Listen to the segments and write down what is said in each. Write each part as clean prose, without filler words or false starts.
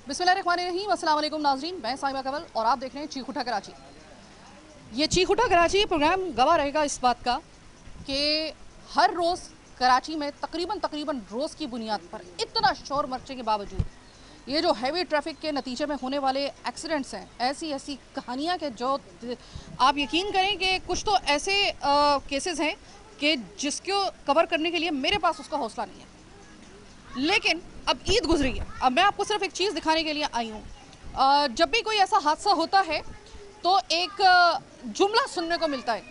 बिस्मिल्लाहिर्रहमानिर्रहीम, अस्सलाम वालेकुम नाज़रीन, मैं साइमा कंवल और आप देख रहे हैं चीख उठा कराची। ये चीख उठा कराची प्रोग्राम गवाह रहेगा इस बात का कि हर रोज़ कराची में तकरीबन रोज़ की बुनियाद पर इतना शोर मचने के बावजूद ये जो हैवी ट्रैफिक के नतीजे में होने वाले एक्सीडेंट्स हैं, ऐसी कहानियाँ कि जो आप यकीन करें कि कुछ तो ऐसे केसेस हैं कि जिसको कवर करने के लिए मेरे पास उसका हौसला नहीं है। लेकिन अब ईद गुजरी है, अब मैं आपको सिर्फ एक चीज़ दिखाने के लिए आई हूँ। जब भी कोई ऐसा हादसा होता है तो एक जुमला सुनने को मिलता है,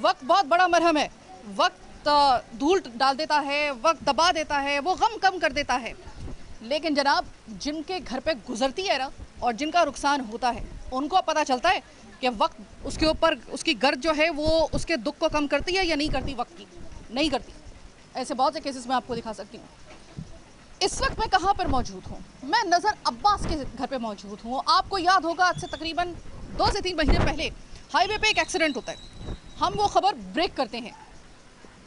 वक्त बहुत बड़ा मरहम है, वक्त धूल डाल देता है, वक्त दबा देता है, वो गम कम कर देता है। लेकिन जनाब, जिनके घर पे गुजरती है ना और जिनका नुकसान होता है, उनको पता चलता है कि वक्त उसके ऊपर उसकी गर्द जो है वो उसके दुख को कम करती है या नहीं करती। वक्त की नहीं करती। ऐसे बहुत से केसेस मैं आपको दिखा सकती हूँ। इस वक्त मैं कहाँ पर मौजूद हूँ? मैं नज़र अब्बास के घर पे मौजूद हूँ। आपको याद होगा, आज से तकरीबन 2 से 3 महीने पहले हाईवे पे एक एक्सीडेंट होता है। हम वो खबर ब्रेक करते हैं।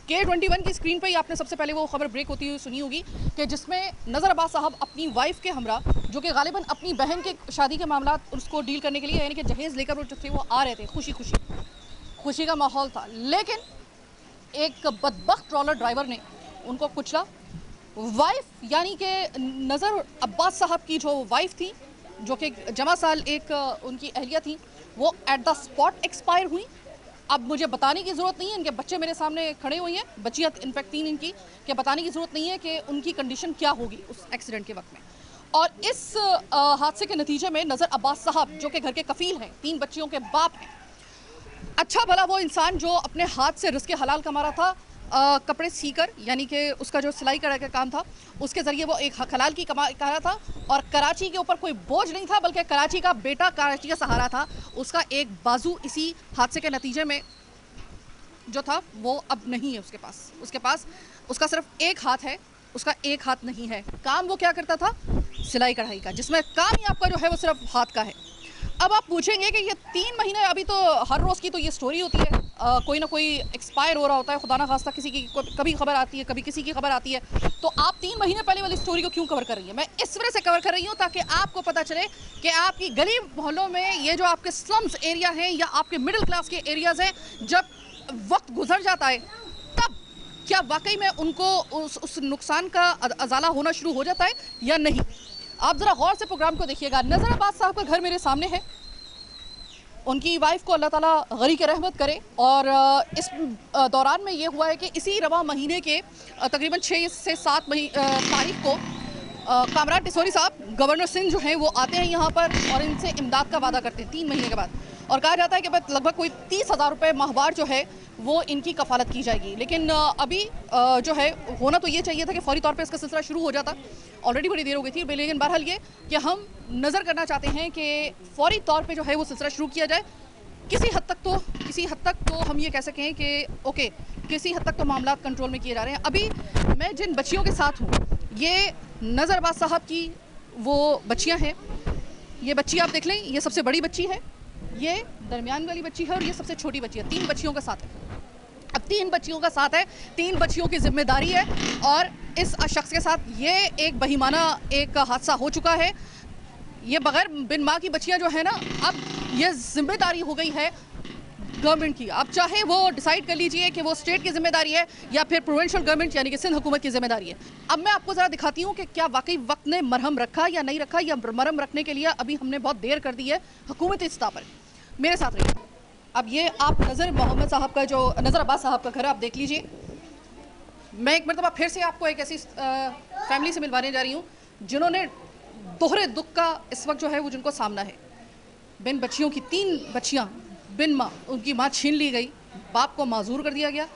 K21 की स्क्रीन पे ही आपने सबसे पहले वो खबर ब्रेक होती हुई सुनी होगी कि जिसमें नज़र अब्बास साहब अपनी वाइफ के हमरा, जो कि गालिबन अपनी बहन के शादी के मामला उसको डील करने के लिए, यानी कि जहेज़ लेकर वो जो थे वो आ रहे थे, खुशी का माहौल था। लेकिन एक बदबख्त ट्रॉलर ड्राइवर ने उनको कुचला। वाइफ यानी कि नज़र अब्बास साहब की जो वाइफ थी, जो कि जमा साल एक उनकी अहलिया थी, वो एट द स्पॉट एक्सपायर हुई। अब मुझे बताने की ज़रूरत नहीं है, इनके बच्चे मेरे सामने खड़े हुए हैं, बच्चियाँ इनफैक्ट 3 इनकी, कि बताने की ज़रूरत नहीं है कि उनकी कंडीशन क्या होगी उस एक्सीडेंट के वक्त में। और इस हादसे के नतीजे में नज़र अब्बास साहब, जो कि घर के कफ़ील हैं, 3 बच्चियों के बाप हैं, अच्छा भला वो इंसान जो अपने हाथ से रिज़्क़ हलाल कमा रहा था, कपड़े सीकर, यानी कि उसका जो सिलाई कढ़ाई का काम था, उसके ज़रिए वो एक हलाल की कमा रहा था। और कराची के ऊपर कोई बोझ नहीं था, बल्कि कराची का बेटा, कराची का सहारा था। उसका एक बाजू इसी हादसे के नतीजे में जो था वो अब नहीं है उसके पास उसका सिर्फ एक हाथ है, उसका एक हाथ नहीं है। काम वो क्या करता था? सिलाई कढ़ाई का, जिसमें काम ही आपका जो है वो सिर्फ हाथ का है। अब आप पूछेंगे कि ये 3 महीने, अभी तो हर रोज़ की तो ये स्टोरी होती है, कोई ना कोई एक्सपायर हो रहा होता है, खुदा ना खास्ता किसी की कभी खबर आती है, कभी किसी की खबर आती है। तो आप 3 महीने पहले वाली स्टोरी को क्यों कवर कर रही हैं? मैं इस वजह से कवर कर रही हूँ ताकि आपको पता चले कि आपकी गली मोहल्लों में ये जो आपके स्लम्स एरिया हैं या आपके मिडिल क्लास के एरियाज़ हैं, जब वक्त गुजर जाता है तब क्या वाकई में उनको उस नुकसान का अजाला होना शुरू हो जाता है या नहीं। आप ज़रा गौर से प्रोग्राम को देखिएगा। नज़र अब्बास साहब का घर मेरे सामने है। उनकी वाइफ को अल्लाह ताला गनी की रहमत करे। और इस दौरान में ये हुआ है कि इसी रवा महीने के तकरीबन 6 से 7 तारीख को कामरान टिसोरी साहब, गवर्नर सिंध जो हैं, वो आते हैं यहाँ पर और इनसे इमदाद का वादा करते हैं 3 महीने के बाद। और कहा जाता है कि लगभग कोई 30,000 रुपये माहवार जो है वो इनकी कफालत की जाएगी। लेकिन अभी जो है होना तो ये चाहिए था कि फौरी तौर पे इसका सिलसिला शुरू हो जाता। ऑलरेडी बड़ी देर हो गई थी। लेकिन बहरहाल ये कि हम नज़र करना चाहते हैं कि फौरी तौर पे जो है वो सिलसिला शुरू किया जाए। किसी हद तक तो हम ये कह सकें कि ओके, किसी हद तक तो मामला कंट्रोल में किए जा रहे हैं। अभी मैं जिन बच्चियों के साथ हूँ, ये नज़र अब्बास साहब की वो बच्चियाँ हैं। ये बच्ची आप देख लें, ये सबसे बड़ी बच्ची है, ये दरमियान वाली बच्ची है और ये सबसे छोटी बच्ची है। 3 बच्चियों का साथ है। अब 3 बच्चियों का साथ है, 3 बच्चियों की जिम्मेदारी है। और इस शख्स के साथ ये एक बहिमाना एक हादसा हो चुका है। ये बगैर बिन माँ की बच्चियाँ जो है ना, अब ये जिम्मेदारी हो गई है गवर्नमेंट की। अब चाहे वो डिसाइड कर लीजिए कि वो स्टेट की जिम्मेदारी है या फिर प्रोविंशियल गवर्नमेंट यानी कि सिंध हुकूमत की जिम्मेदारी है। अब मैं आपको ज़रा दिखाती हूँ कि क्या वाकई वक्त ने मरहम रखा या नहीं रखा, या मरहम रखने के लिए अभी हमने बहुत देर कर दी है हुकूमती सतह पर। मेरे साथ रहिए। अब ये आप नज़र मोहम्मद साहब का, जो नज़र अब्बास साहब का घर आप देख लीजिए। मैं एक मरतबा फिर से आपको एक ऐसी फैमिली से मिलवाने जा रही हूँ जिन्होंने दोहरे दुख का इस वक्त जो है वो जिनको सामना है। बिन बच्चियों की 3 बच्चियाँ बिन माँ, उनकी माँ छीन ली गई, बाप को माजूर कर दिया गया।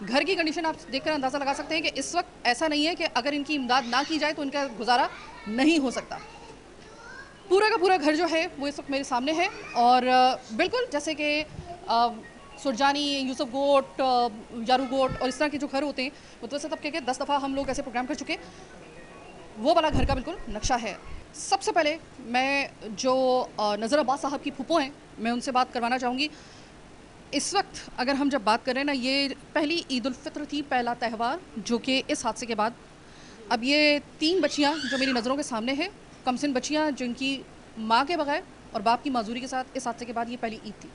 घर की कंडीशन आप देखकर अंदाज़ा लगा सकते हैं कि इस वक्त ऐसा नहीं है कि अगर इनकी इमदाद ना की जाए तो इनका गुजारा नहीं हो सकता। पूरा का पूरा घर जो है वो इस वक्त मेरे सामने है। और बिल्कुल जैसे कि सुरजानी, यूसुफ गोट, यारू गोट और इस तरह के जो घर होते हैं, मुतवस्सित तबके के 10 दफ़ा हम लोग ऐसे प्रोग्राम कर चुके, वो वाला घर का बिल्कुल नक्शा है। सबसे पहले मैं जो नज़र अब्बास साहब की फूफो हैं, मैं उनसे बात करवाना चाहूँगी। इस वक्त अगर हम जब बात कर रहे हैं ना, ये पहली ईद उल फित्र थी, पहला त्यौहार जो कि इस हादसे के बाद अब ये 3 बच्चियाँ जो मेरी नज़रों के सामने हैं, कमसिन बच्चियाँ जिनकी माँ के बगैर और बाप की माजूरी के साथ इस हादसे के बाद ये पहली ईद थी।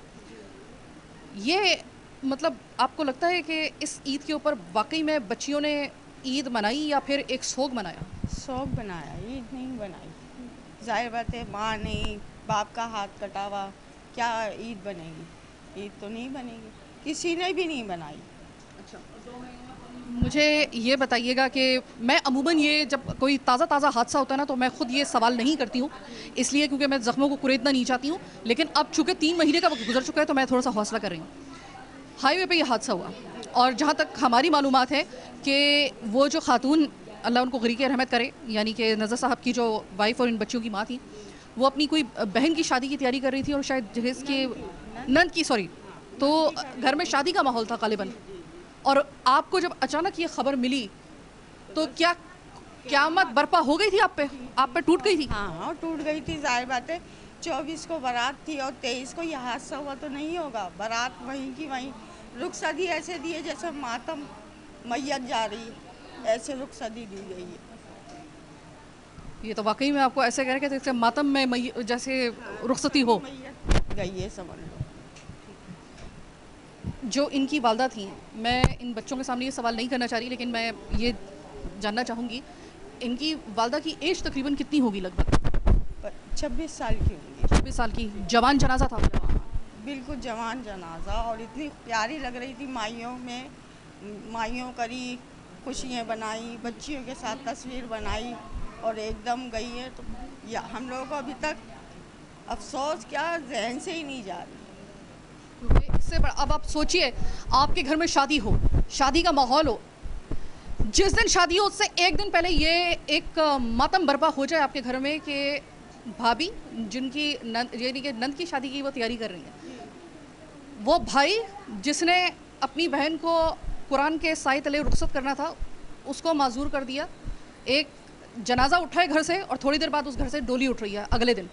ये मतलब आपको लगता है कि इस ईद के ऊपर वाक़ई में बच्चियों ने ईद मनाई या फिर एक सोग मनाया? शौक बनाया, ईद नहीं बनाई। जाहिर बात है, माँ ने बाप का हाथ कटा हुआ, क्या ईद बनेगी? ईद तो नहीं बनेगी, किसी ने भी नहीं बनाई। अच्छा, मुझे ये बताइएगा कि मैं अमूमन ये जब कोई ताज़ा हादसा होता है ना, तो मैं ख़ुद ये सवाल नहीं करती हूँ, इसलिए क्योंकि मैं ज़ख्मों को कुरेदना नहीं चाहती हूँ। लेकिन अब चूँकि 3 महीने का वक़्त गुज़र चुका है, तो मैं थोड़ा-सा हौसला कर रही हूँ। हाईवे पे ये हादसा हुआ और जहाँ तक हमारी मालूमात है कि वो जो खातून, अल्लाह उनको गरीक़ रहमत करे, यानी कि नज़र साहब की जो वाइफ़ और इन बच्चियों की माँ थी, वो अपनी कोई बहन की शादी की तैयारी कर रही थी और शायद जहेज़ के नंद की, सॉरी, तो घर में शादी का माहौल था ग़ालिबन। और आपको जब अचानक ये खबर मिली तो क्या क़यामत बर्पा हो गई थी आप पे टूट गई थी? हाँ, टूट गई थी। जाहिर बात है, 24 को बारात थी और 23 को यह हादसा हुआ तो नहीं होगा। बारात वहीं की वहीं, रुखसती ऐसे दी है जैसे मातम मैयत जा रही है, ऐसे रुखसती दी गई है। ये तो वाक़ई में आपको ऐसे कह रहे कि जैसे मातम में जैसे रुखसती हो। मैयत गई है, समझ लो। जो इनकी वालदा थी, मैं इन बच्चों के सामने ये सवाल नहीं करना चाह रही, लेकिन मैं ये जानना चाहूँगी, इनकी वालदा की एज तकरीबन कितनी होगी लगभग? 26 साल की होंगी। 26 साल की। जवान जनाजा था? बिल्कुल जवान जनाजा, और इतनी प्यारी लग रही थी। माइयों में माइयों करी, खुशियाँ बनाई, बच्चियों के साथ तस्वीर बनाई और एकदम गई है। तो या हम लोगों को अभी तक अफसोस क्या जहन से ही नहीं जा रही। क्योंकि इससे बड़ा, अब आप सोचिए, आपके घर में शादी हो, शादी का माहौल हो, जिस दिन शादी हो उससे एक दिन पहले ये एक मातम बर्पा हो जाए आपके घर में कि भाभी जिनकी यानी कि नंद की शादी की वो तैयारी कर रही हैं, वो भाई जिसने अपनी बहन को कुरान के साए तले रुखसत करना था, उसको माजूर कर दिया। एक जनाजा उठा है घर से और थोड़ी देर बाद उस घर से डोली उठ रही है अगले दिन।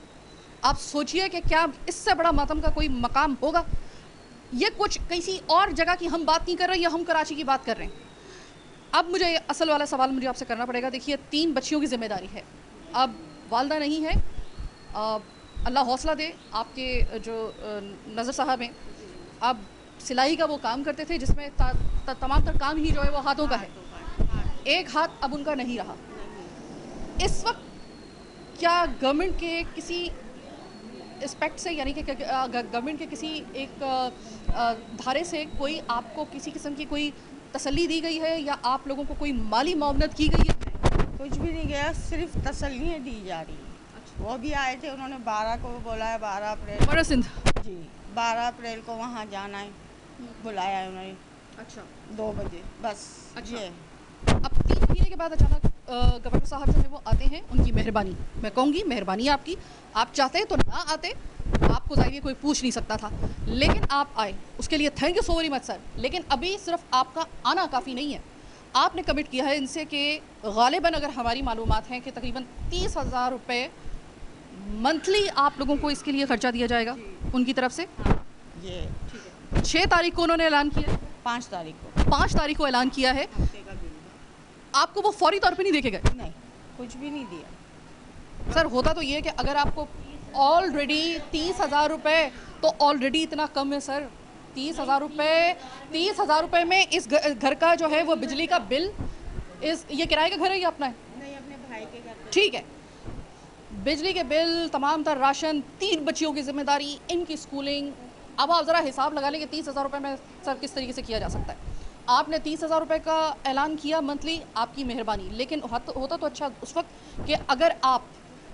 आप सोचिए कि क्या इससे बड़ा मातम का कोई मकाम होगा? ये कुछ किसी और जगह की हम बात नहीं कर रहे, या हम कराची की बात कर रहे हैं। अब मुझे असल वाला सवाल मुझे आपसे करना पड़ेगा। देखिए, 3 बच्चियों की जिम्मेदारी है, अब वालदा नहीं है। अल्लाह हौसला दे आपके जो नज़र साहब हैं, अब सिलाई का वो काम करते थे जिसमें तमाम तर काम ही जो है वो हाथों का है। एक हाथ अब उनका नहीं रहा। इस वक्त क्या गवर्नमेंट के किसी एस्पेक्ट से, यानी कि गवर्नमेंट के किसी एक धारे से कोई आपको किसी किस्म की कोई तसल्ली दी गई है, या आप लोगों को कोई माली मुआवनत की गई है? कुछ भी नहीं गया, सिर्फ तसल्लियाँ दी जा रही हैं। वो भी आए थे, उन्होंने 12 को बुलाया, 12 अप्रैल। बड़ा सिंध जी, 12 अप्रैल को वहाँ जाना है, बुलाया है उन्होंने। अच्छा, 2 बजे बस। अच्छा। ये अब 3 महीने के बाद अचानक गवर्नर साहब जो है वो आते हैं, उनकी मेहरबानी, मैं कहूँगी मेहरबानी आपकी। आप चाहते तो ना आते, आपको जाहिर कोई पूछ नहीं सकता था, लेकिन आप आए, उसके लिए thank you so very much sir. लेकिन अभी सिर्फ आपका आना काफ़ी नहीं है। आपने कमिट किया है इनसे कि गालिबन, अगर हमारी मालूमात हैं, कि तकरीबन 30,000 रुपये मंथली आप लोगों को इसके लिए ख़र्चा दिया जाएगा उनकी तरफ से। ये 6 तारीख को उन्होंने ऐलान किया, 5 तारीख को, 5 तारीख को ऐलान किया है। हफ्ते का बिल। आपको वो फौरी तौर पे नहीं देखे गए? नहीं, कुछ भी नहीं दिया। सर, होता तो ये है कि अगर आपको ऑलरेडी 30,000 रुपये, तो ऑलरेडी इतना कम है सर। 30,000 रुपये, 30,000 रुपये में इस घर का जो है वो बिजली का बिल, ये किराए का घर है या अपना है? नहीं, अपने भाई के घर। ठीक है, बिजली के बिल, तमाम तर राशन, 3 बच्चियों की जिम्मेदारी, इनकी स्कूलिंग। अब आप ज़रा हिसाब लगा लें कि 30,000 रुपये में सर किस तरीके से किया जा सकता है। आपने 30,000 रुपये का ऐलान किया मंथली, आपकी मेहरबानी। लेकिन होता तो अच्छा उस वक्त कि अगर आप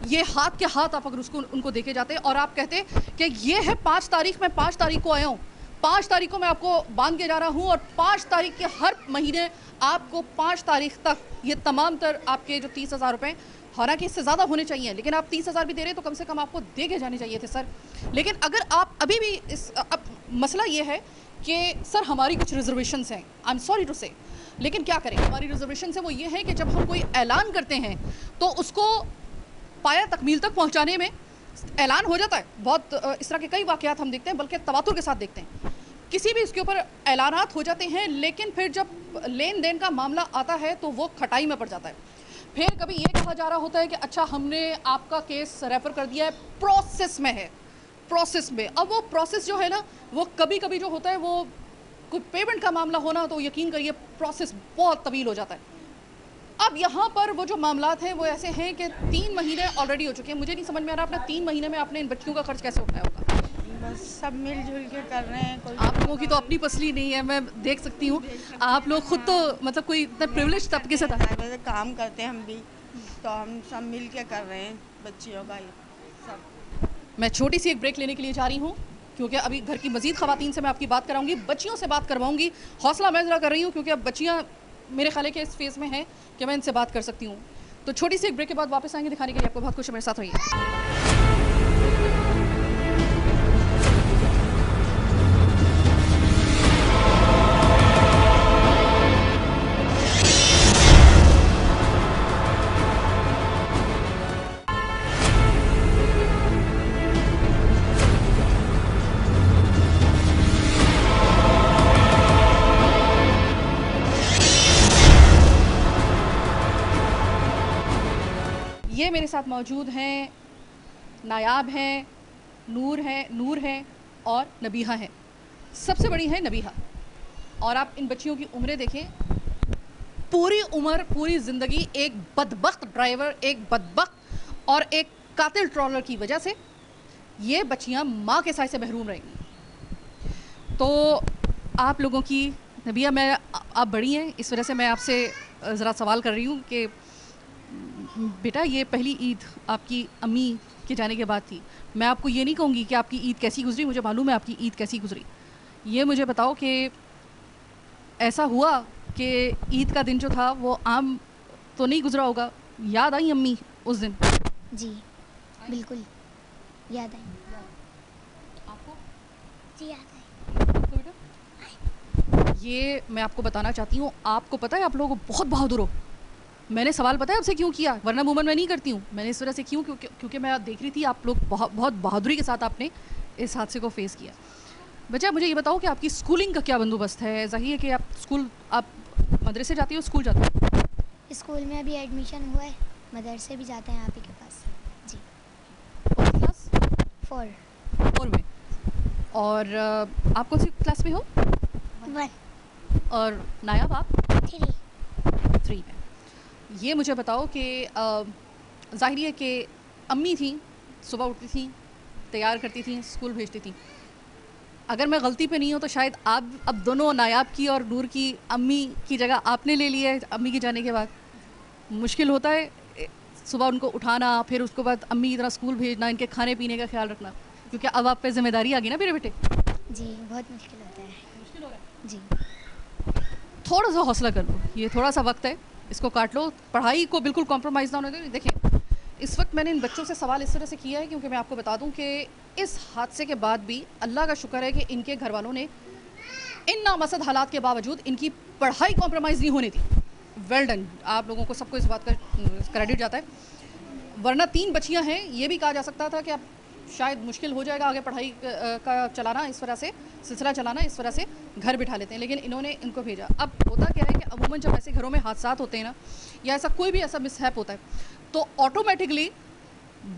ये हाथ के हाथ आप अगर उसको उनको देके जाते और आप कहते कि ये है 5 तारीख, मैं 5 तारीख को आया हूँ, 5 तारीख को मैं आपको बांध के जा रहा हूँ, और 5 तारीख के हर महीने आपको 5 तारीख तक ये तमाम तर आपके जो 30,000 रुपये, हालांकि इससे ज़्यादा होने चाहिए, लेकिन आप 30,000 भी दे रहे तो कम से कम आपको दे के जाने चाहिए थे सर। लेकिन अगर आप अभी भी अब मसला ये है कि सर हमारी कुछ रिजर्वेशंस हैं, आई एम सॉरी टू से, लेकिन क्या करें, हमारी रिजर्वेशन है वो ये है कि जब हम कोई ऐलान करते हैं तो उसको पाया तकमील तक पहुंचाने में ऐलान हो जाता है। बहुत इस तरह के कई वाक़यात हम देखते हैं, बल्कि तवातुर के साथ देखते हैं। किसी भी इसके ऊपर ऐलानात हो जाते हैं, लेकिन फिर जब लेन देन का मामला आता है तो वो खटाई में पड़ जाता है। फिर कभी ये कहा जा रहा होता है कि अच्छा हमने आपका केस रेफर कर दिया है, प्रोसेस में है, प्रोसेस में। अब वो प्रोसेस जो है ना, वो कभी कभी जो होता है वो कोई पेमेंट का मामला होना, तो यकीन करिए प्रोसेस बहुत तवील हो जाता है। अब यहाँ पर वो जो मामलात हैं वो ऐसे हैं कि 3 महीने ऑलरेडी हो चुके हैं। मुझे नहीं समझ में आ रहा आपने 3 महीने में आपने इन बच्चियों का खर्च कैसे उठाया होगा। बस सब मिलजुल के कर रहे हैं। कोई आप लोगों की तो अपनी पसली नहीं है, मैं देख सकती हूँ। आप लोग खुद तो मतलब कोई इतना प्रिविलेज तबके से था। वैसे काम करते हैं हम भी, तो हम सब मिल के कर रहे हैं बच्चियों का ये सब। मैं छोटी सी एक ब्रेक लेने के लिए जा रही हूँ, क्योंकि अभी घर की मजीद खवातीन से मैं आपकी बात कराऊंगी, बच्चियों से बात करवाऊंगी। हौसला मैं ज़रा कर रही हूँ क्योंकि अब बच्चियाँ मेरे ख्याल है कि इस फेज़ में हैं कि मैं इनसे बात कर सकती हूँ। तो छोटी सी एक ब्रेक के बाद वापस आएंगे दिखाने के लिए आपको। बहुत खुश है, मेरे साथ रहिए। ये मेरे साथ मौजूद हैं, नायाब हैं, नूर है और नबीहा है। सबसे बड़ी है नबीहा। और आप इन बच्चियों की उम्रें देखें, पूरी उम्र, पूरी ज़िंदगी एक बदबख्त ड्राइवर, एक बदबख्त और एक कातिल ट्रॉलर की वजह से ये बच्चियां माँ के साय से महरूम रहेंगी। तो आप लोगों की नबिया, मैं आप बड़ी हैं, इस वजह से मैं आपसे ज़रा सवाल कर रही हूँ कि बेटा ये पहली ईद आपकी अम्मी के जाने के बाद थी। मैं आपको ये नहीं कहूँगी कि आपकी ईद कैसी गुजरी, मुझे मालूम है आपकी ईद कैसी गुजरी। ये मुझे बताओ कि ऐसा हुआ कि ईद का दिन जो था वो आम तो नहीं गुजरा होगा, याद आई अम्मी उस दिन? जी बिल्कुल याद आई। आपको? जी याद आई। आपको बेटा? ये मैं आपको बताना चाहती हूँ, आपको पता है आप लोग बहुत बहादुर हो। मैंने सवाल पता है आपसे क्यों किया, वरना मूवमेंट मैं नहीं करती हूँ। मैंने इस वजह से क्यों, क्योंकि मैं देख रही थी आप लोग बहुत बहादुरी के साथ आपने इस हादसे को फेस किया। बच्चा मुझे ये बताओ कि आपकी स्कूलिंग का क्या बंदोबस्त है? ज़ाहिर है कि आप मदरसे जाती हो, स्कूल जाती हो? स्कूल में अभी एडमिशन हुआ है, मदरसे भी जाते हैं आप ही के पास। जी। कौन सी क्लास? 4 में। और आप कौन सी क्लास में हो? 1 और नायाब आप? 3 में। ये मुझे बताओ कि ज़ाहिर है कि अम्मी थी, सुबह उठती थी, तैयार करती थी, स्कूल भेजती थी। अगर मैं गलती पे नहीं हूँ तो शायद आप अब दोनों, नायाब की और नूर की, अम्मी की जगह आपने ले ली है। अम्मी के जाने के बाद मुश्किल होता है सुबह उनको उठाना, फिर उसके बाद अम्मी की तरह स्कूल भेजना, इनके खाने पीने का ख्याल रखना, क्योंकि अब आप पे जिम्मेदारी आ गई ना मेरे बेटे। जी बहुत मुश्किल होता है। मुश्किल हो रहा है जी। थोड़ा सा हौसला कर लो, ये थोड़ा सा वक्त है, इसको काट लो, पढ़ाई को बिल्कुल कॉम्प्रोमाइज़ ना होने दो। देखिए इस वक्त मैंने इन बच्चों से सवाल इस तरह से किया है क्योंकि मैं आपको बता दूं कि इस हादसे के बाद भी अल्लाह का शुक्र है कि इनके घर वालों ने इन नामसद हालात के बावजूद इनकी पढ़ाई कॉम्प्रोमाइज़ नहीं होने दी। वेल डन, आप लोगों को सबको इस बात का क्रेडिट जाता है। वरना 3 बच्चियां हैं, ये भी कहा जा सकता था कि अब शायद मुश्किल हो जाएगा आगे पढ़ाई का चलाना, इस तरह से सिलसिला चलाना, इस तरह से घर बिठा लेते हैं, लेकिन इन्होंने इनको भेजा। अब होता क्या है कि अमूमन जब ऐसे घरों में हादसात होते हैं ना, या ऐसा कोई भी ऐसा मिसहैप होता है, तो ऑटोमेटिकली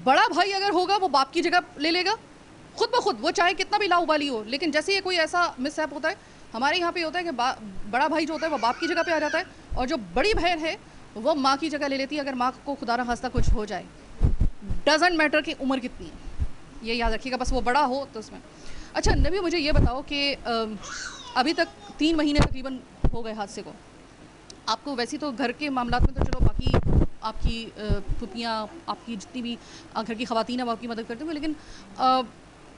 बड़ा भाई अगर होगा वो बाप की जगह ले लेगा खुद ब खुद, वो चाहे कितना भी लाउबाली हो। लेकिन जैसे ये कोई ऐसा मिसहैप होता है, हमारे यहाँ पे होता है कि बड़ा भाई जो होता है वो बाप की जगह पे आ जाता है, और जो बड़ी बहन है वो माँ की जगह ले लेती है अगर माँ को खुदा न खास्ता कुछ हो जाए। डजेंट मैटर कि उम्र कितनी है, ये याद रखिएगा, बस वो बड़ा हो तो उसमें। अच्छा नबी, मुझे ये बताओ कि अभी तक 3 महीने तकरीबन हो गए हादसे को। आपको वैसे तो घर के मामलात में तो चलो बाकी आपकी फुफियाँ, आपकी जितनी भी घर की ख़वातीन हैं वो आपकी मदद करती होंगी, लेकिन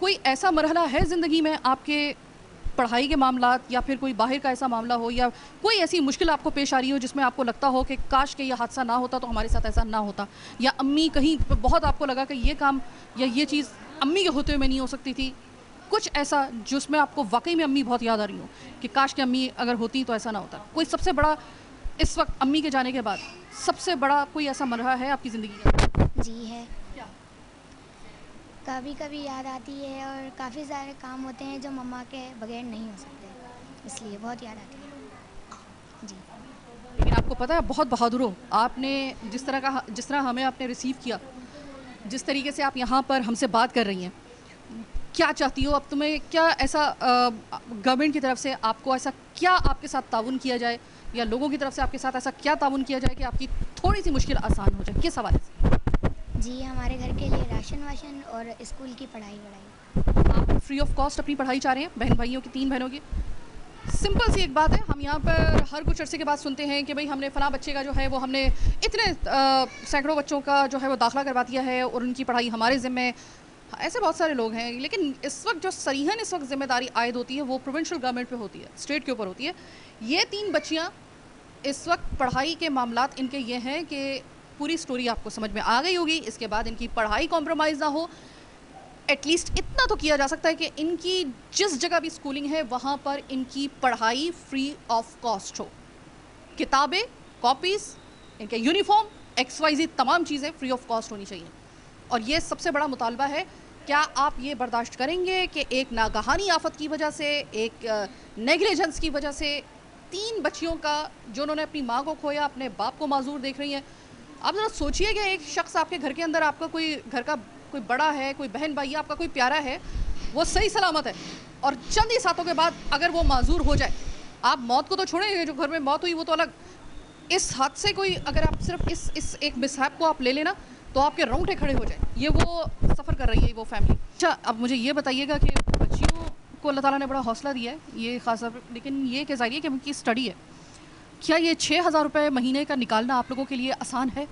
कोई ऐसा मरहला है ज़िंदगी में आपके पढ़ाई के मामलात या फिर कोई बाहर का ऐसा मामला हो या कोई ऐसी मुश्किल आपको पेश आ रही हो जिसमें आपको लगता हो कि काश के ये हादसा ना होता तो हमारे साथ ऐसा ना होता, या अम्मी कहीं बहुत आपको लगा कि ये काम या ये चीज़ अम्मी के होते हुए नहीं हो सकती थी, कुछ ऐसा जिसमें आपको वाकई में अम्मी बहुत याद आ रही हो कि काश के अम्मी अगर होती तो ऐसा ना होता? कोई सबसे बड़ा इस वक्त अम्मी के जाने के बाद सबसे बड़ा कोई ऐसा मरहला है आपकी ज़िंदगी का? जी है। क्या? कभी कभी याद आती है और काफ़ी सारे काम होते हैं जो मम्मा के बगैर नहीं हो सकते, इसलिए बहुत याद आती है। जी। लेकिन आप आपको पता है बहुत बहादुर हो, आपने जिस तरह हमें आपने रिसीव किया, जिस तरीके से आप यहाँ पर हमसे बात कर रही हैं, क्या चाहती हो अब? तुम्हें क्या ऐसा गवर्नमेंट की तरफ से आपको ऐसा क्या आपके साथ ताउन किया जाए, या लोगों की तरफ से आपके साथ ऐसा क्या ताउन किया जाए कि आपकी थोड़ी सी मुश्किल आसान हो जाए? किस हवाले से? जी, हमारे घर के लिए राशन वाशन और स्कूल की पढ़ाई वढ़ाई। आप फ्री ऑफ कॉस्ट अपनी पढ़ाई चाह रहे हैं बहन भाइयों की, 3 बहनों की? सिंपल सी एक बात है, हम यहाँ पर हर कुछ अरसे के बाद सुनते हैं कि भाई हमने फ़लाँ बच्चे का जो है वो हमने इतने सैकड़ों बच्चों का जो है वो दाखिला करवा दिया है और उनकी पढ़ाई हमारे ज़िम्मे। ऐसे बहुत सारे लोग हैं, लेकिन इस वक्त जो सरीहन इस वक्त जिम्मेदारी आयद होती है वो प्रोविंशियल गवर्नमेंट पे होती है, स्टेट के ऊपर होती है। ये 3 बच्चियाँ इस वक्त पढ़ाई के मामलात इनके ये हैं कि पूरी स्टोरी आपको समझ में आ गई होगी, इसके बाद इनकी पढ़ाई कॉम्प्रोमाइज़ ना हो, एटलीस्ट इतना तो किया जा सकता है कि इनकी जिस जगह भी स्कूलिंग है वहाँ पर इनकी पढ़ाई फ्री ऑफ कॉस्ट हो। किताबें, कॉपीज़, इनके यूनिफॉर्म, XYZ तमाम चीज़ें फ्री ऑफ कॉस्ट होनी चाहिए। और ये सबसे बड़ा मुतालबा है। क्या आप ये बर्दाश्त करेंगे कि एक नागहानी आफत की वजह से, एक नेग्लिजेंस की वजह से 3 बच्चियों का, जो उन्होंने अपनी माँ को खोया, अपने बाप को माजूर देख रही हैं? आप ज़रा सोचिए कि एक शख्स आपके घर के अंदर, आपका कोई घर का कोई बड़ा है, कोई बहन भाई है, आपका कोई प्यारा है, वो सही सलामत है, और चंद ही सातों के बाद अगर वो माजूर हो जाए, आप मौत को तो छोड़ेंगे, जो घर में मौत हुई वो तो अलग, इस हादसे कोई, अगर आप सिर्फ इस एक मिसहैप को आप ले लेना तो आपके रोंगटे खड़े हो जाए। ये वो सफ़र कर रही है, वो फैमिली। अच्छा, अब मुझे ये बताइएगा कि बच्चियों को अल्लाह ताला ने बड़ा हौसला दिया है, ये ख़ास, लेकिन ये कि ज़ाहिर है कि उनकी स्टडी है, क्या ये 6,000 रुपये महीने का निकालना आप लोगों के लिए आसान है?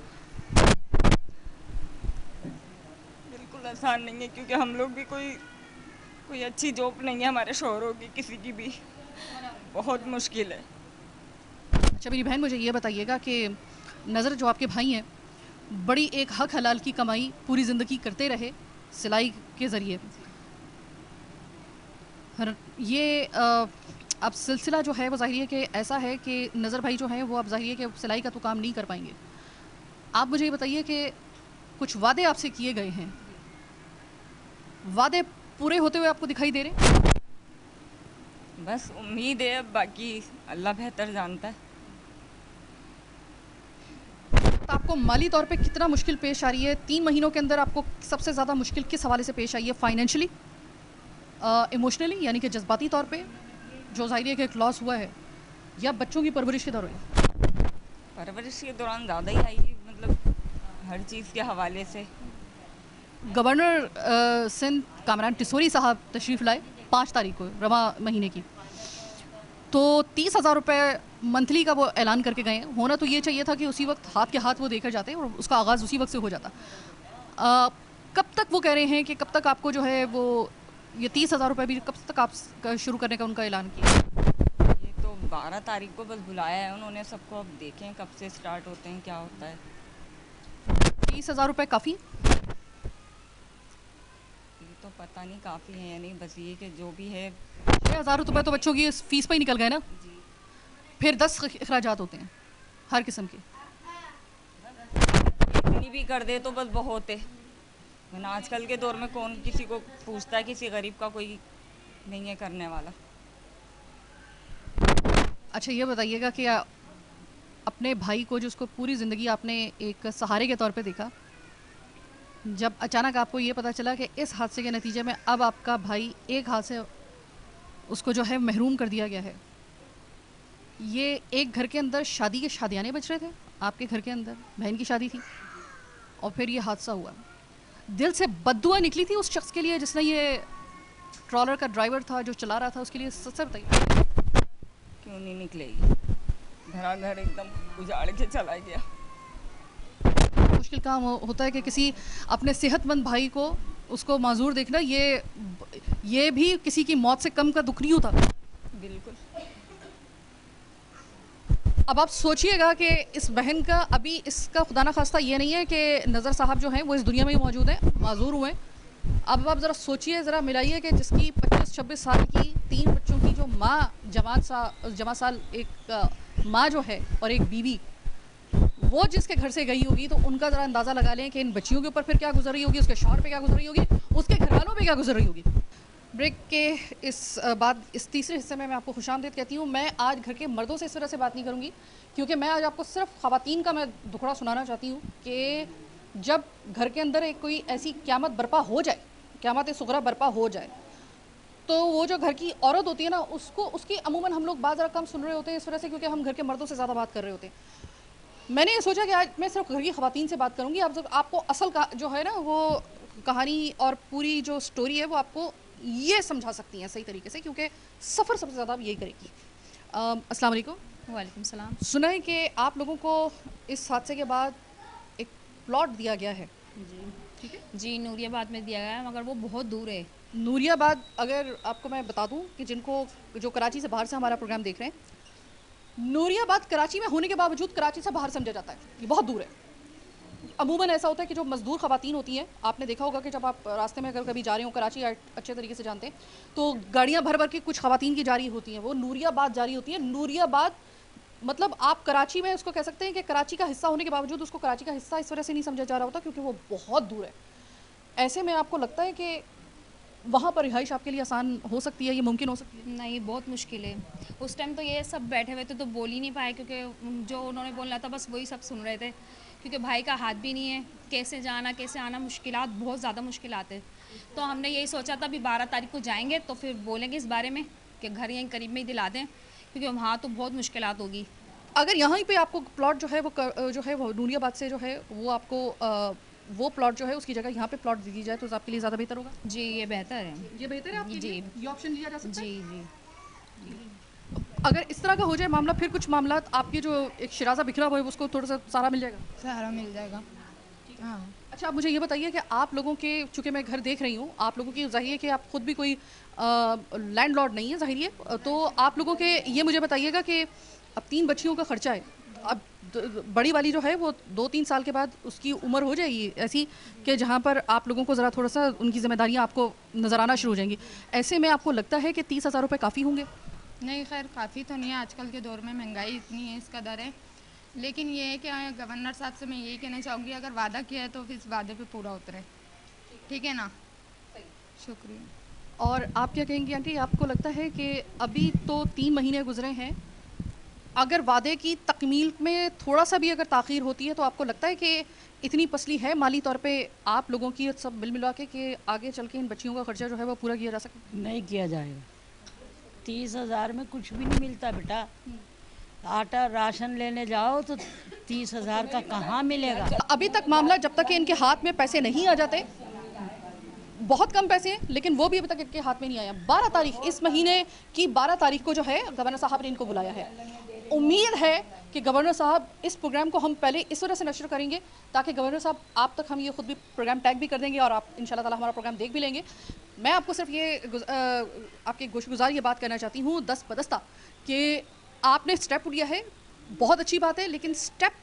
बिल्कुल आसान नहीं है, क्योंकि हम लोग भी कोई अच्छी जॉब नहीं है, हमारे शौहरों की किसी की भी, बहुत मुश्किल है। अच्छा मेरी बहन, मुझे ये बताइएगा कि नज़र जो आपके भाई हैं, बड़ी एक हक हलाल की कमाई पूरी ज़िंदगी करते रहे सिलाई के ज़रिए, ये अब सिलसिला जो है वो ज़ाहिर है कि ऐसा है कि नज़र भाई जो हैं वो अब ज़ाहिर है कि सिलाई का तो काम नहीं कर पाएंगे। आप मुझे ये बताइए कि कुछ वादे आपसे किए गए हैं, वादे पूरे होते हुए आपको दिखाई दे रहे हैं? बस उम्मीद है, अब बाकी अल्लाह बेहतर जानता है। तो आपको माली तौर पे कितना मुश्किल पेश आ रही है? 3 महीनों के अंदर आपको सबसे ज़्यादा मुश्किल किस हवाले से पेश आई है? फाइनेंशियली, इमोशनली, यानी कि जज्बाती तौर पे जो ज़ाहिर है कि एक लॉस हुआ है, या बच्चों की परवरिश के दौरान? परवरिश के दौरान ज़्यादा ही आई, मतलब हर चीज़ के हवाले से। गवर्नर सिंध कामरान टिसोरी साहब तशरीफ़ लाए 5 तारीख को रवा महीने की, तो 30,000 रुपये मंथली का वो ऐलान करके गए हैं। होना तो ये चाहिए था कि उसी वक्त हाथ के हाथ वो देकर जाते और उसका आगाज़ उसी वक्त से हो जाता। कब तक वो कह रहे हैं कि कब तक आपको जो है वो ये 30,000 रुपये भी कब तक आप शुरू करने का उनका ऐलान किया? ये तो 12 तारीख को बस बुलाया है उन्होंने सबको, अब देखें कब से स्टार्ट होते हैं, क्या होता है। 30,000 रुपये काफ़ी? ये तो पता नहीं काफ़ी है या नहीं, बस ये कि जो भी है। 6,000 रुपये तो बच्चों की फ़ीस पर ही निकल गए ना, फिर 10 अखराजात होते हैं हर किस्म के। इतनी भी कर दे तो बस बहुत है, वरना आजकल के दौर में कौन किसी को पूछता है, किसी गरीब का कोई नहीं है करने वाला। अच्छा ये बताइएगा कि अपने भाई को, जिसको पूरी ज़िंदगी आपने एक सहारे के तौर पे देखा, जब अचानक आपको ये पता चला कि इस हादसे के नतीजे में अब आपका भाई एक हाथ से उसको जो है महरूम कर दिया गया है, ये एक घर के अंदर शादी के शादियाने बज रहे थे, आपके घर के अंदर बहन की शादी थी, और फिर ये हादसा हुआ। दिल से बद्दुआ निकली थी उस शख्स के लिए जिसने ये ट्रॉलर का ड्राइवर था जो चला रहा था, उसके लिए? सच बताइए। क्यों नहीं निकलेगी, घरा घर एकदम उजाड़ के चला गया। मुश्किल काम होता है कि किसी अपने सेहतमंद भाई को, उसको माजूर देखना, ये भी किसी की मौत से कम का दुख नहीं होता। बिल्कुल। अब आप सोचिएगा कि इस बहन का अभी, इसका खुदा ना खास्ता ये नहीं है कि नज़र साहब जो हैं वो इस दुनिया में ही मौजूद हैं, माजूर हुए। अब आप ज़रा सोचिए, ज़रा मिलाइए कि जिसकी 25-26 साल की 3 बच्चों की जो माँ, जमा साल एक माँ जो है और एक बीवी, वो जिसके घर से गई होगी, तो उनका ज़रा अंदाज़ा लगा लें कि इन बच्चियों के ऊपर फिर क्या गुजर रही होगी, उसके शौहर पे क्या गुजर रही होगी, उसके घर वालों पे क्या गुजर रही होगी। ब्रेक के इस तीसरे हिस्से में मैं आपको खुशामदीद कहती हूँ। मैं आज घर के मर्दों से इस तरह से बात नहीं करूँगी, क्योंकि मैं आज आपको सिर्फ ख़वातीन का मैं दुखड़ा सुनाना चाहती हूँ कि जब घर के अंदर एक कोई ऐसी क़यामत बर्पा हो जाए, क़यामत सुग़रा बर्पा हो जाए, तो वो जो घर की औरत होती है ना, उसको उसकी अमूमन हम लोग बाज़ कम सुन रहे होते हैं इस वजह से, क्योंकि हम घर के मर्दों से ज़्यादा बात कर रहे होते हैं। मैंने ये सोचा कि आज मैं सिर्फ घर की ख़वातीन से बात करूँगी। आपको असल का जो है ना वो कहानी और पूरी जो स्टोरी है वो आपको ये समझा सकती हैं सही तरीके से, क्योंकि सफ़र सबसे ज़्यादा यही करेगी। अस्सलाम वालेकुम। वालेकुम सलाम। सुना है कि आप लोगों को इस हादसे के बाद एक प्लॉट दिया गया है। जी ठीक है जी, नूरियाबाद में दिया गया है, मगर वो बहुत दूर है। नूरियाबाद, अगर आपको मैं बता दूं कि जिनको जो कराची से बाहर से हमारा प्रोग्राम देख रहे हैं, नूरियाबाद कराची में होने के बावजूद कराची से बाहर समझा जाता है, ये बहुत दूर है। अमूमन ऐसा होता है कि जो मज़दूर ख़वातीन होती हैं, आपने देखा होगा कि जब आप रास्ते में अगर कभी जा रहे हो, कराची अच्छे तरीके से जानते हैं, तो गाड़ियाँ भर भर के कुछ ख़वातीन की जा रही होती हैं, वो नूरियाबाद जा रही होती हैं। नूरियाबाद मतलब आप कराची में उसको कह सकते हैं कि कराची का हिस्सा होने के बावजूद उसको कराची का हिस्सा इस वजह से नहीं समझा जा रहा होता क्योंकि वो बहुत दूर है। ऐसे में आपको लगता है कि वहाँ पर रिहाइश आपके लिए आसान हो सकती है, ये मुमकिन हो सकती है? नहीं, बहुत मुश्किल है। उस टाइम तो ये सब बैठे हुए थे तो बोल ही नहीं पाए, क्योंकि जो उन्होंने बोलना था बस वही सब सुन रहे थे, क्योंकि भाई का हाथ भी नहीं है, कैसे जाना कैसे आना, मुश्किलात बहुत ज़्यादा मुश्किलात है। तो हमने यही सोचा था अभी 12 तारीख को जाएंगे तो फिर बोलेंगे इस बारे में कि घर यहीं करीब में ही दिला दें, क्योंकि वहाँ तो बहुत मुश्किलात होगी। अगर यहाँ पे आपको प्लॉट जो है वो नूरियाबाद से जो है वो आपको वो प्लॉट जो है उसकी जगह यहाँ पे प्लॉट दी जाए तो आपके लिए ज़्यादा बेहतर होगा? जी ये बेहतर है। ये बेहतर है आपके जी। लिए? ये ऑप्शन लिया जा सकता है? जी जी। अगर इस तरह का हो जाए मामला, फिर कुछ मामला आपके जो एक शराजा बिखरा हुआ है उसको थोड़ा सा सहारा मिल जाएगा? सहारा मिल जाएगा। हाँ। अच्छा, आप मुझे ये बताइए कि आप लोगों के, चूँकि मैं घर देख रही हूँ, आप लोगों की ज़ाहिर है कि आप खुद भी कोई लैंडलॉर्ड नहीं है ज़ाहिर है, तो आप लोगों के ये मुझे बताइएगा कि अब 3 बच्चियों का ख़र्चा है, अब बड़ी वाली जो है वो 2-3 साल के बाद उसकी उम्र हो जाएगी ऐसी कि जहाँ पर आप लोगों को ज़रा थोड़ा सा उनकी ज़िम्मेदारियाँ आपको नज़र आना शुरू हो जाएंगी। ऐसे में आपको लगता है कि 30,000 रुपये काफ़ी होंगे? नहीं, खैर काफ़ी तो नहीं है, आजकल के दौर में महंगाई इतनी है, इस कदर है। लेकिन ये है कि गवर्नर साहब से मैं यही कहना चाहूँगी, अगर वादा किया है तो फिर इस वादे पे पूरा उतरे, ठीक है ना? शुक्रिया। और आप क्या कहेंगी आंटी, आपको लगता है कि अभी तो 3 महीने गुजरे हैं, अगर वादे की तकमील में थोड़ा सा भी अगर ताख़ीर होती है तो आपको लगता है कि इतनी पसली है माली तौर पे आप लोगों की सब मिल मिला के कि आगे चल के इन बच्चियों का खर्चा जो है वो पूरा किया जा सके? नहीं किया जाएगा। 30,000 में कुछ भी नहीं मिलता बेटा। आटा राशन लेने जाओ तो 30,000 का कहाँ मिलेगा? अभी तक मामला, जब तक कि इनके हाथ में पैसे नहीं आ जाते, बहुत कम पैसे हैं लेकिन वो भी अभी तक इनके हाथ में नहीं आया। 12 तारीख, इस महीने की 12 तारीख को जो है गवर्नर साहब ने इनको बुलाया है। उम्मीद है कि गवर्नर साहब, इस प्रोग्राम को हम पहले इस वजह से नशर करेंगे ताकि गवर्नर साहब आप तक हम ये खुद भी प्रोग्राम टैग भी कर देंगे और आप इंशाल्लाह ताला हमारा प्रोग्राम देख भी लेंगे। मैं आपको सिर्फ ये आपके गोशगुजार ये बात करना चाहती हूँ दस्त बदस्ता कि आपने स्टेप लिया है, बहुत अच्छी बात है, लेकिन स्टेप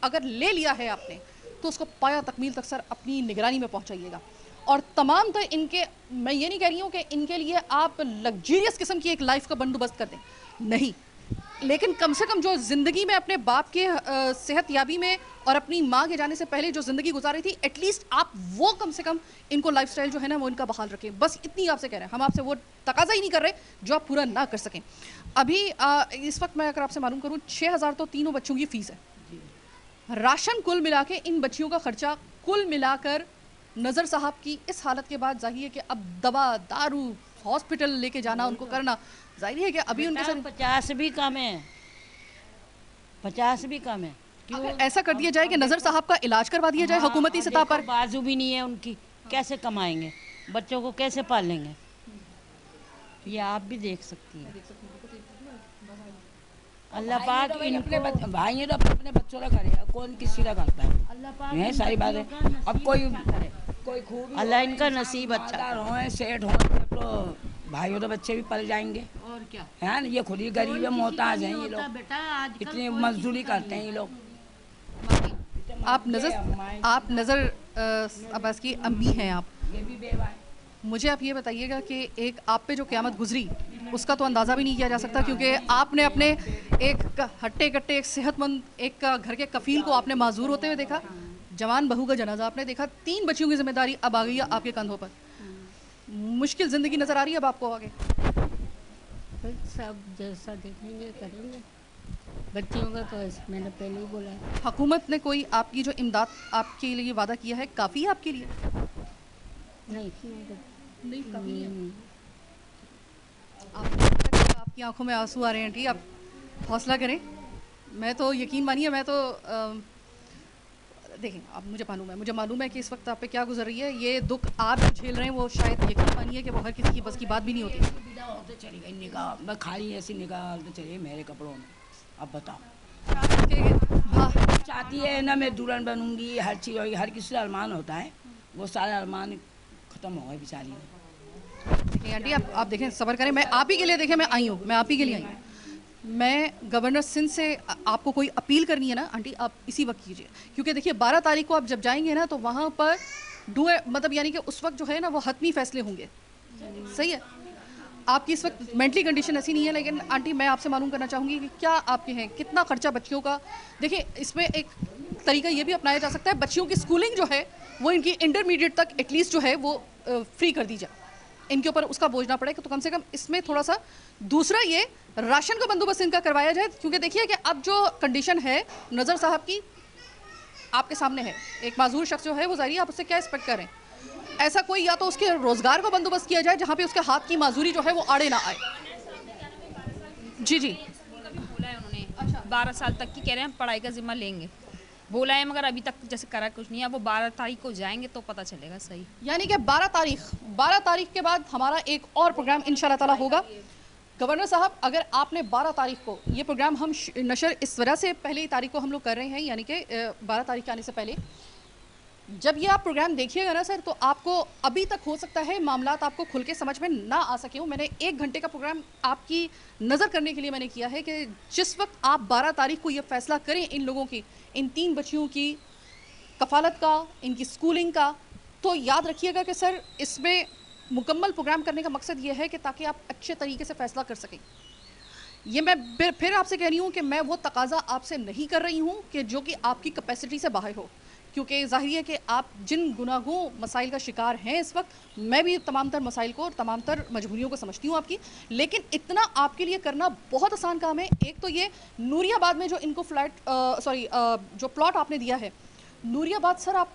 अगर ले लिया है आपने तो उसको पाया तकमील तक सर अपनी निगरानी में पहुँचाइएगा। और तमाम तो इनके, मैं ये नहीं कह रही हूँ कि इनके लिए आप लग्जरियस किस्म की एक लाइफ का बंदोबस्त कर दें, नहीं, लेकिन कम से कम जो ज़िंदगी में अपने बाप के सेहत याबी में और अपनी माँ के जाने से पहले जो ज़िंदगी गुजारी थी, एटलीस्ट आप वो कम से कम इनको लाइफस्टाइल जो है ना वो इनका बहाल रखें। बस इतनी आपसे कह रहे हैं, हम आपसे वो तकाजा ही नहीं कर रहे जो आप पूरा ना कर सकें। अभी इस वक्त मैं अगर आपसे मालूम करूँ 6,000 तो तीनों बच्चों की फ़ीस है। राशन कुल मिला के इन बच्चियों का ख़र्चा कुल मिलाकर नज़र साहब की इस हालत के बाद जाहिर है कि अब दवा दारू हॉस्पिटल लेके जाना उनको करना, जाहिर है कि अभी उनके साथ 50 भी कम है, 50 भी कम है। अगर ऐसा कर दिया जाए कि नज़र साहब का इलाज करवा दिया जाए हुकूमती सतह पर, बाजू भी नहीं है उनकी, कैसे कमाएंगे, बच्चों को कैसे पालेंगे, ये आप भी देख सकती हैं। अल्लाह पाक अपने भाई तो अपने बच्चों का करे, कौन किसी का करता है, अल्लाह पाक ये सारी बात है। अब कोई खूब अल्लाह इनका नसीब अच्छा हो, सेठ हो तो भाइयों तो बच्चे भी पल जाएंगे, और क्या है ना? ये खुद ही गरीब है, मोहताज हैं ये लोग, बेटा, आजकल इतनी मजदूरी करते हैं ये लोग। आप नज़र अब्बास की अम्मी हैं आप, ये भी बेवा है। मुझे आप ये बताइएगा कि एक आप पे जो क़यामत गुजरी उसका तो अंदाज़ा भी नहीं किया जा सकता, क्योंकि आपने अपने एक हट्टे कट्टे एक सेहतमंद एक घर के कफ़ील को आपने माजूर होते हुए देखा, जवान बहू का जनाजा आपने देखा, 3 बच्चियों की जिम्मेदारी अब आ गई है आपके कंधों पर। मुश्किल ज़िंदगी नज़र आ रही है अब आपको आगे? फिर सब जैसा देखेंगे करेंगे, बच्चियों का तो ऐसे मैंने पहले ही बोला है। हुकूमत ने कोई आपकी जो इमदाद आपके लिए वादा किया है, काफ़ी है आपके लिए? नहीं नहीं, काफ़ी है। नहीं। आपकी आंखों में आंसू आ रहे हैं आंटी, आप हौसला करें। मैं तो यकीन मानिए, मैं तो देखें, अब मुझे मालूम है कि इस वक्त आप पे क्या गुजर रही है। ये दुख आप जो झेल रहे हैं वो शायद यकीन मानिए कि वो हर किसी की बस की बात भी नहीं होती। विदा होते चली गई निगाह, मैं खाली ऐसी निगाह डालते चली मेरे कपड़ों में। अब बताओ चाहती है ना मैं दुल्हन बनूंगी, हर चीज़ होगी, हर किसी का अरमान होता है, वो सारा अरमान ख़त्म हो गए बेचारी में। देखिए आंटी, आप देखें, सब्र करें। मैं आप ही के लिए, देखें, मैं आई हूँ, मैं आप ही के लिए आई हूँ। मैं गवर्नर सिंध से आपको कोई अपील करनी है ना आंटी, आप इसी वक्त कीजिए, क्योंकि देखिए 12 तारीख को आप जब जाएंगे ना तो वहाँ पर मतलब यानी कि उस वक्त जो है ना वो हतमी फैसले होंगे। सही है, आपकी इस वक्त मेंटली कंडीशन ऐसी नहीं है, लेकिन आंटी मैं आपसे मालूम करना चाहूँगी कि क्या आपके हैं, कितना खर्चा बच्चियों का। देखिए इसमें एक तरीका ये भी अपनाया जा सकता है, बच्चियों की स्कूलिंग जो है वो इनकी इंटरमीडिएट तक एटलीस्ट जो है वो फ्री कर दी जाए, इनके ऊपर उसका बोझ ना पड़े, तो कम से कम इसमें थोड़ा सा। दूसरा ये राशन का बंदोबस्त इनका करवाया जाए, क्योंकि देखिए कि अब जो कंडीशन है नज़र साहब की आपके सामने है, एक माजूर शख्स जो है वो ज़ाहिर आप उससे क्या एक्सपेक्ट करें। ऐसा कोई या तो उसके रोज़गार का बंदोबस्त किया जाए जहाँ पे उसके हाथ की माजूरी जो है वो आड़े ना आए। जी जी, बोला है उन्होंने 12 साल तक की कह रहे हैं पढ़ाई का जिम्मा लेंगे, बोला है, मगर अभी तक जैसे करा कुछ नहीं है। वो 12 तारीख को जाएंगे तो पता चलेगा सही। यानी कि 12 तारीख के बाद हमारा एक और प्रोग्राम इंशाल्लाह ताला होगा। गवर्नर साहब, अगर आपने 12 तारीख को ये प्रोग्राम हम नशर इस वजह से पहली तारीख को हम लोग कर रहे हैं, यानी कि 12 तारीख के आने से पहले जब ये आप प्रोग्राम देखिएगा ना सर, तो आपको अभी तक हो सकता है मामलात आपको खुल के समझ में ना आ सके हो। मैंने 1 घंटे का प्रोग्राम आपकी नज़र करने के लिए मैंने किया है कि जिस वक्त आप 12 तारीख को ये फैसला करें इन लोगों की, इन 3 बच्चियों की कफ़ालत का, इनकी स्कूलिंग का, तो याद रखिएगा कि सर इसमें मुकम्मल प्रोग्राम करने का मकसद ये है कि ताकि आप अच्छे तरीके से फ़ैसला कर सकें। ये मैं फिर आपसे कह रही हूँ कि मैं वो तकाज़ा आपसे नहीं कर रही हूँ कि जो कि आपकी कैपेसिटी से बाहर हो, क्योंकि ज़ाहिर है कि आप जिन गुनाहों मसाइल का शिकार हैं इस वक्त, मैं भी तमाम तर मसाइल को और तमाम तर मजबूरियों को समझती हूँ आपकी, लेकिन इतना आपके लिए करना बहुत आसान काम है। एक तो ये नूरियाबाद में जो इनको जो प्लॉट आपने दिया है नूरियाबाद, सर आप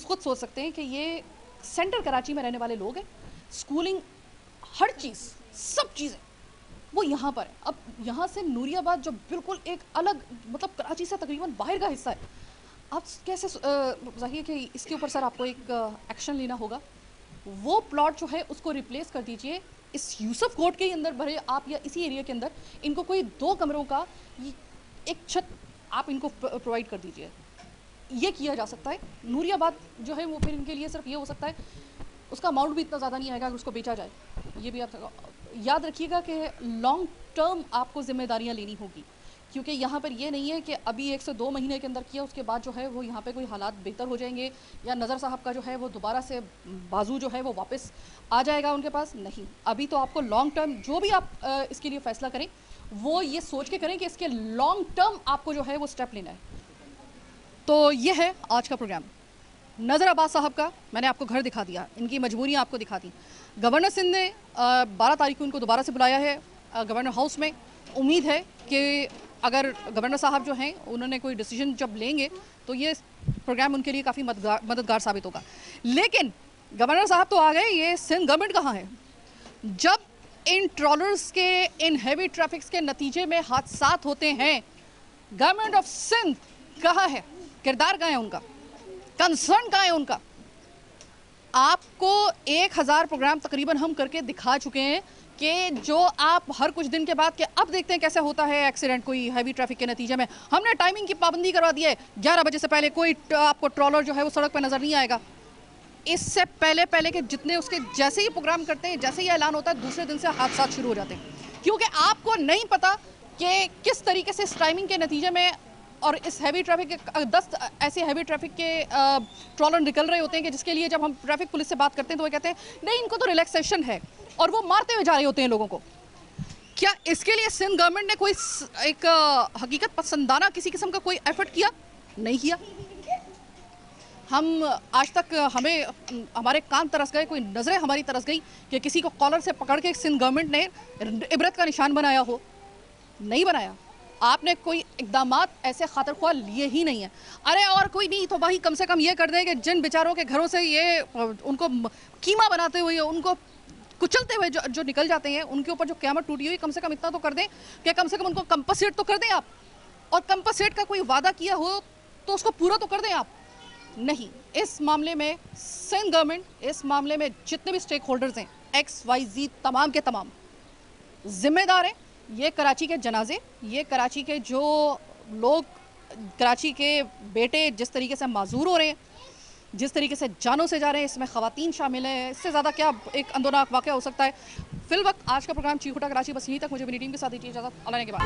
खुद सोच सकते हैं कि ये सेंटर कराची में रहने वाले लोग हैं, स्कूलिंग हर चीज़ सब चीज़ें वो यहाँ पर है। अब यहाँ से नूरियाबाद जो बिल्कुल एक अलग, मतलब कराची से तकरीबन बाहर का हिस्सा है, आप कैसे जाहिर कि इसके ऊपर सर आपको एक एक्शन लेना होगा। वो प्लॉट जो है उसको रिप्लेस कर दीजिए, इस यूसुफ कोर्ट के अंदर भरे आप, या इसी एरिया के अंदर इनको कोई 2 कमरों का एक छत आप इनको प्रोवाइड कर दीजिए। ये किया जा सकता है। नूरियाबाद जो है वो फिर इनके लिए सिर्फ ये हो सकता है, उसका अमाउंट भी इतना ज़्यादा नहीं आएगा अगर उसको बेचा जाए। ये भी आप याद रखिएगा कि लॉन्ग टर्म आपको जिम्मेदारियाँ लेनी होगी, क्योंकि यहाँ पर ये नहीं है कि अभी 1 से 2 महीने के अंदर किया उसके बाद जो है वो यहाँ पे कोई हालात बेहतर हो जाएंगे, या नज़र साहब का जो है वो दोबारा से बाजू जो है वो वापस आ जाएगा उनके पास। नहीं, अभी तो आपको लॉन्ग टर्म जो भी आप इसके लिए फ़ैसला करें वो ये सोच के करें कि इसके लॉन्ग टर्म आपको जो है वो स्टेप लेना है। तो ये है आज का प्रोग्राम। नज़र अब्बास साहब का मैंने आपको घर दिखा दिया, इनकी मजबूरियाँ आपको दिखा दी। गवर्नर सिंध ने 12 तारीख को इनको दोबारा से बुलाया है गवर्नर हाउस में। उम्मीद है कि अगर गवर्नर साहब जो हैं उन्होंने कोई डिसीजन जब लेंगे तो ये प्रोग्राम उनके लिए काफ़ी मददगार साबित होगा। लेकिन गवर्नर साहब तो आ गए, ये सिंध गवर्नमेंट कहाँ है? जब इन ट्रॉलर्स के, इन हैवी ट्रैफिक्स के नतीजे में हादसात होते हैं, गवर्नमेंट ऑफ सिंध कहाँ है? किरदार कहाँ है उनका? कंसर्न कहाँ है उनका? आपको 1000 प्रोग्राम तकरीबन हम करके दिखा चुके हैं कि जो आप हर कुछ दिन के बाद के अब देखते हैं कैसे होता है एक्सीडेंट कोई हैवी ट्रैफिक के नतीजे में। हमने टाइमिंग की पाबंदी करवा दी है, 11 बजे से पहले कोई आपको ट्रॉलर जो है वो सड़क पर नज़र नहीं आएगा। इससे पहले के जितने उसके जैसे ही प्रोग्राम करते हैं, जैसे ही ऐलान होता है, दूसरे दिन से हादसा शुरू हो जाते हैं, क्योंकि आपको नहीं पता कि किस तरीके से इस टाइमिंग के नतीजे में और इस हैवी ट्रैफिक के 10 ऐसे हैवी ट्रैफिक के ट्रॉलर निकल रहे होते हैं कि जिसके लिए जब हम ट्रैफिक पुलिस से बात करते हैं तो वो कहते हैं नहीं इनको तो रिलैक्सेशन है, और वो मारते हुए जा रहे होते हैं लोगों को। क्या इसके लिए सिंध गवर्नमेंट ने कोई एक हकीकत पसंदाना किसी किस्म का कोई एफर्ट किया? नहीं किया। हम आज तक हमें हमारे कान तरस गए, कोई नज़रें हमारी तरस गई कि किसी को कॉलर से पकड़ के सिंध गवर्नमेंट ने इबरत का निशान बनाया हो? नहीं बनाया। आपने कोई इक़दामात ऐसे खातिर ख्वाह लिए ही नहीं है। अरे और कोई नहीं तो भाई कम से कम ये कर दें कि जिन बेचारों के घरों से ये उनको कीमा बनाते हुए, उनको कुचलते हुए जो निकल जाते हैं, उनके ऊपर जो क़यामत टूटी हुई, कम से कम इतना तो कर दें कि कम से कम उनको कंपनसेट तो कर दें आप। और कंपनसेट का कोई वादा किया हो तो उसको पूरा तो कर दें आप। नहीं, इस मामले में सिंध गवर्नमेंट, इस मामले में जितने भी स्टेक होल्डर्स हैं, XYZ तमाम के तमाम जिम्मेदार हैं। ये कराची के जनाजे, ये कराची के जो लोग, कराची के बेटे जिस तरीके से माजूर हो रहे हैं, जिस तरीके से जानों से जा रहे हैं, इसमें ख़वातीन शामिल हैं, इससे ज़्यादा क्या एक अंदोनाक वाक़या हो सकता है। फिल वक्त आज का प्रोग्राम चीख उठा कराची बस यहीं तक। मुझे अपनी टीम के साथ दीजिए इजाज़त। अल्लाह ने के बाद।